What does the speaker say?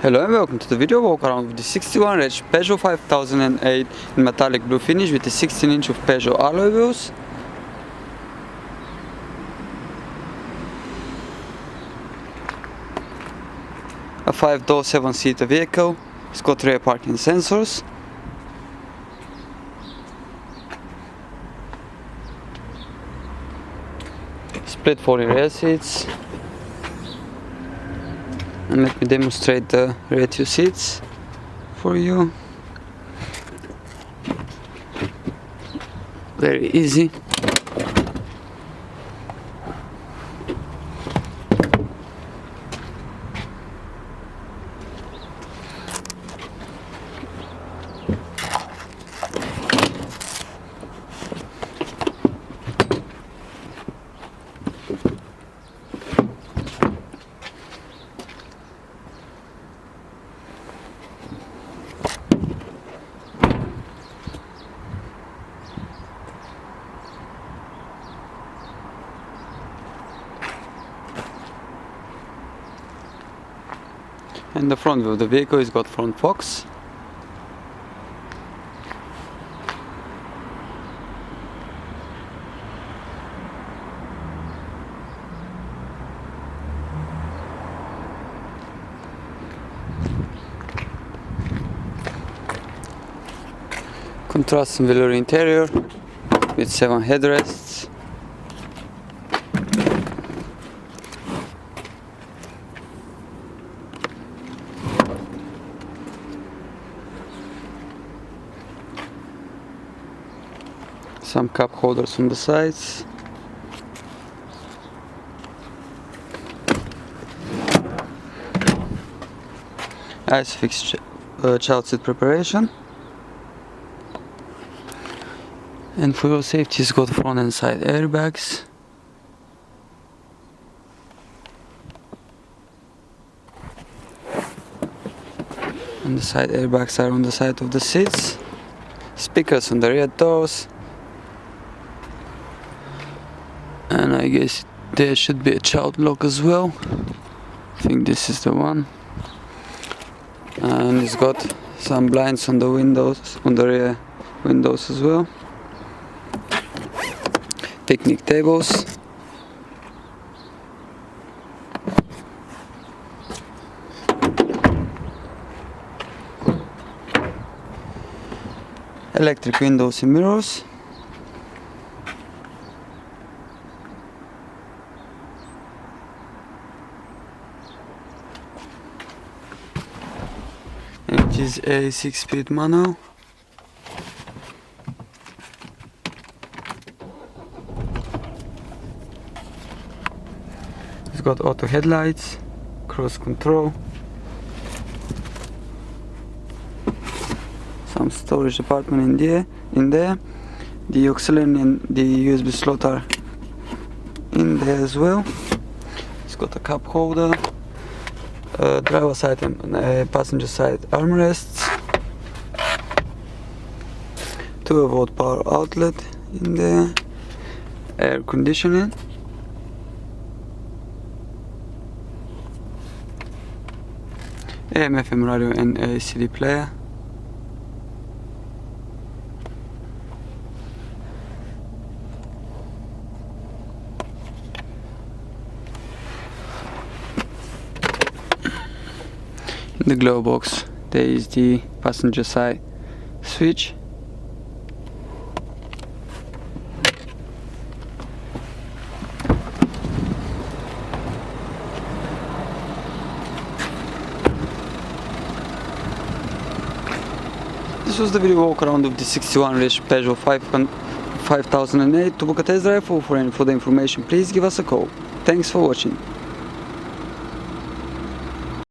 Hello and welcome to the video walk around with the 61 reg Peugeot 5008 in metallic blue finish with the 16-inch of Peugeot alloy wheels. A 5-door 7-seater vehicle. It's got rear parking sensors. Split 40 rear seats. And let me demonstrate the rear two seats for you. Very easy. And the front view of the vehicle is got front forks. Contrasting velour interior with 7 headrests. Some cup holders on the sides. ISOFIX child seat preparation. And for your safety, it's got front and side airbags. And the side airbags are on the side of the seats. Speakers on the rear doors. And I guess there should be a child lock as well. I think this is the one. And it's got some blinds on the windows, on the rear windows as well. Picnic tables. Electric windows and mirrors. It is a 6-speed manual. It's got auto headlights, cruise control, some storage department in there. The auxiliary and the USB slot are in there as well. It's got a cup holder. Driver side and passenger side armrests, 12-volt power outlet in there, air conditioning, AM/FM radio and a CD player. In the glove box there is the passenger side switch. This was the video walk around of the 61 reg Peugeot 5008. To book a test drive or for any further information, please give us a call. Thanks for watching.